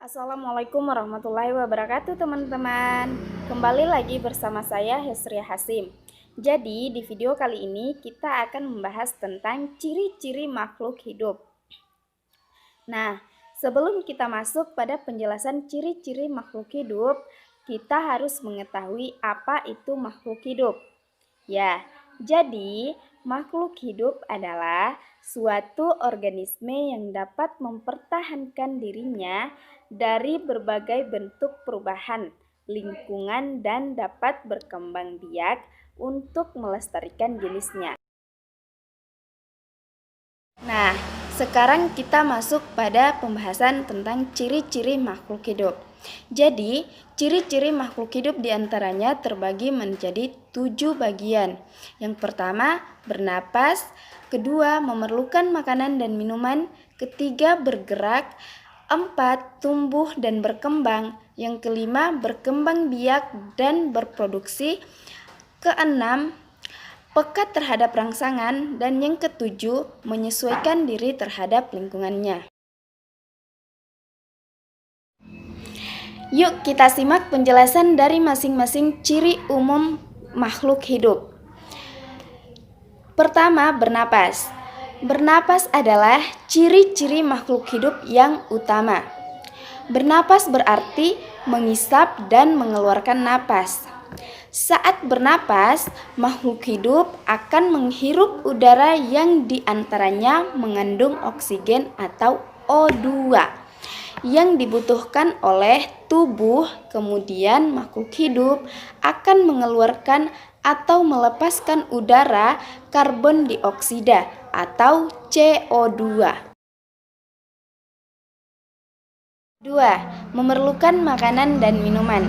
Assalamualaikum warahmatullahi wabarakatuh teman-teman. Kembali lagi bersama saya Hesria Hasim. Jadi di video kali ini kita akan membahas tentang ciri-ciri makhluk hidup. Nah, sebelum kita masuk pada penjelasan ciri-ciri makhluk hidup, kita harus mengetahui apa itu makhluk hidup. Ya, jadi makhluk hidup adalah suatu organisme yang dapat mempertahankan dirinya dari berbagai bentuk perubahan lingkungan dan dapat berkembang biak untuk melestarikan jenisnya. Nah, sekarang kita masuk pada pembahasan tentang ciri-ciri makhluk hidup. Jadi, ciri-ciri makhluk hidup diantaranya terbagi menjadi 7 bagian. Yang pertama, bernapas. Kedua, memerlukan makanan dan minuman. Ketiga, bergerak. 4, tumbuh dan berkembang. Yang kelima, berkembang biak dan berproduksi. Keenam, pekat terhadap rangsangan, dan yang ketujuh, menyesuaikan diri terhadap lingkungannya. Yuk kita simak penjelasan dari masing-masing ciri umum makhluk hidup. Pertama, bernapas. Bernapas adalah ciri-ciri makhluk hidup yang utama. Bernapas berarti mengisap dan mengeluarkan napas. Saat bernapas, makhluk hidup akan menghirup udara yang diantaranya mengandung oksigen atau O2 yang dibutuhkan oleh tubuh. Kemudian makhluk hidup akan mengeluarkan atau melepaskan udara karbon dioksida atau CO2. 2. Memerlukan makanan dan minuman.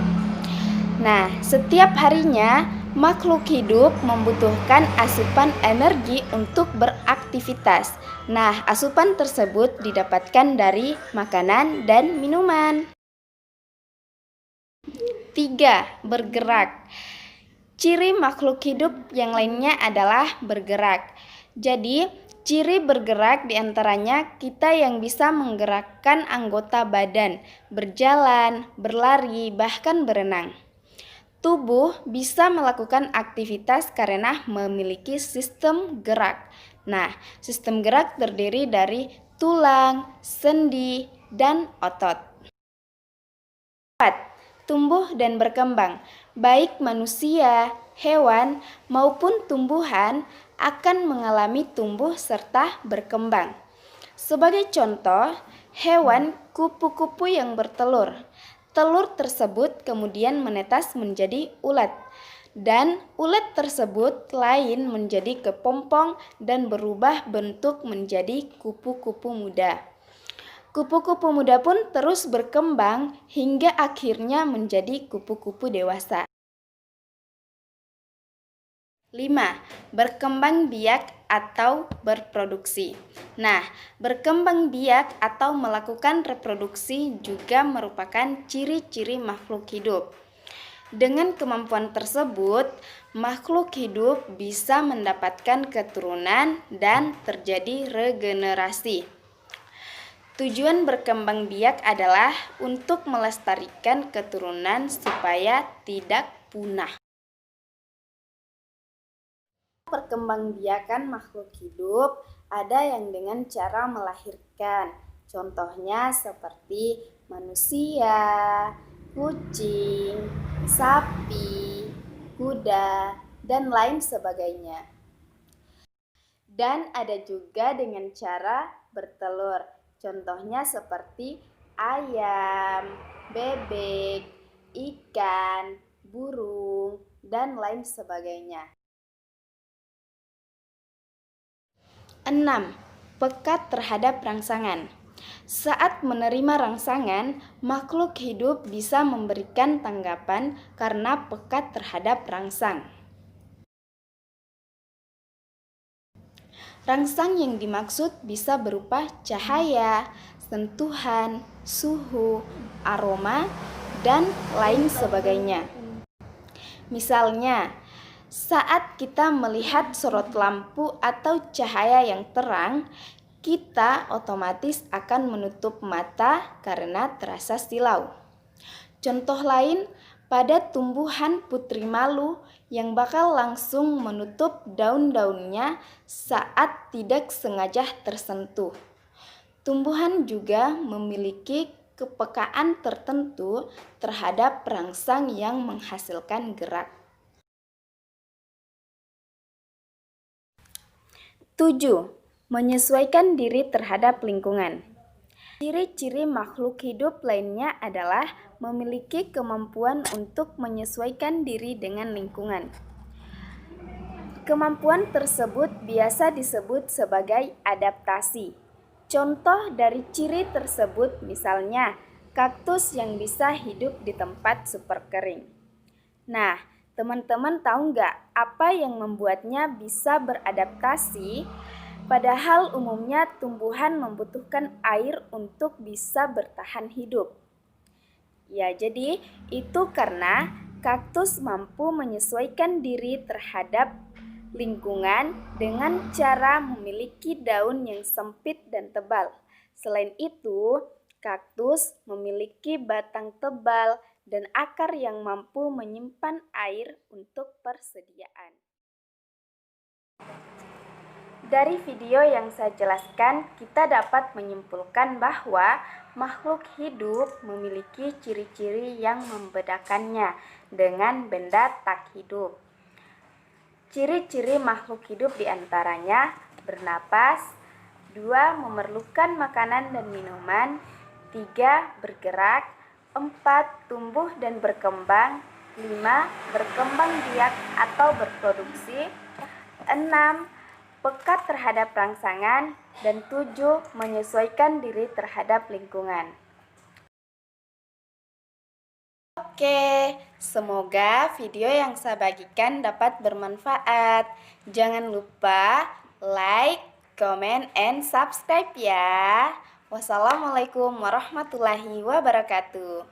Nah, setiap harinya makhluk hidup membutuhkan asupan energi untuk beraktivitas. Nah, asupan tersebut didapatkan dari makanan dan minuman. 3. Bergerak. Ciri makhluk hidup yang lainnya adalah bergerak. Jadi, ciri bergerak diantaranya kita yang bisa menggerakkan anggota badan, berjalan, berlari, bahkan berenang. Tubuh bisa melakukan aktivitas karena memiliki sistem gerak. Nah, sistem gerak terdiri dari tulang, sendi, dan otot. 4. Tumbuh dan berkembang. Baik manusia, hewan, maupun tumbuhan akan mengalami tumbuh serta berkembang. Sebagai contoh, hewan kupu-kupu yang bertelur. Telur tersebut kemudian menetas menjadi ulat, dan ulat tersebut lain menjadi kepompong dan berubah bentuk menjadi kupu-kupu muda. Kupu-kupu muda pun terus berkembang hingga akhirnya menjadi kupu-kupu dewasa. 5. Berkembang biak atau berproduksi. Nah, berkembang biak atau melakukan reproduksi juga merupakan ciri-ciri makhluk hidup. Dengan kemampuan tersebut, makhluk hidup bisa mendapatkan keturunan dan terjadi regenerasi. Tujuan berkembang biak adalah untuk melestarikan keturunan supaya tidak punah. Perkembangbiakan makhluk hidup ada yang dengan cara melahirkan. Contohnya seperti manusia, kucing, sapi, kuda, dan lain sebagainya. Dan ada juga dengan cara bertelur. Contohnya seperti ayam, bebek, ikan, burung, dan lain sebagainya. 6. Pekat terhadap rangsangan. Saat menerima rangsangan, makhluk hidup bisa memberikan tanggapan karena pekat terhadap rangsang. Rangsang yang dimaksud bisa berupa cahaya, sentuhan, suhu, aroma, dan lain sebagainya. Misalnya, saat kita melihat sorot lampu atau cahaya yang terang, kita otomatis akan menutup mata karena terasa silau. Contoh lain, pada tumbuhan putri malu yang bakal langsung menutup daun-daunnya saat tidak sengaja tersentuh. Tumbuhan juga memiliki kepekaan tertentu terhadap perangsang yang menghasilkan gerak. 7. Menyesuaikan diri terhadap lingkungan. Ciri-ciri makhluk hidup lainnya adalah memiliki kemampuan untuk menyesuaikan diri dengan lingkungan. Kemampuan tersebut biasa disebut sebagai adaptasi. Contoh dari ciri tersebut misalnya kaktus yang bisa hidup di tempat super kering. Nah, teman-teman tahu nggak apa yang membuatnya bisa beradaptasi? Padahal umumnya tumbuhan membutuhkan air untuk bisa bertahan hidup. Ya, jadi itu karena kaktus mampu menyesuaikan diri terhadap lingkungan dengan cara memiliki daun yang sempit dan tebal. Selain itu, kaktus memiliki batang tebal dan akar yang mampu menyimpan air untuk persediaan. Dari video yang saya jelaskan, kita dapat menyimpulkan bahwa makhluk hidup memiliki ciri-ciri yang membedakannya dengan benda tak hidup. Ciri-ciri makhluk hidup diantaranya bernapas, 2. Memerlukan makanan dan minuman, 3. Bergerak, 4. Tumbuh dan berkembang, 5. Berkembang biak atau berproduksi, 6. Peka terhadap rangsangan, dan 7. Menyesuaikan diri terhadap lingkungan. Oke, semoga video yang saya bagikan dapat bermanfaat. Jangan lupa like, comment, and subscribe ya. Wassalamualaikum warahmatullahi wabarakatuh.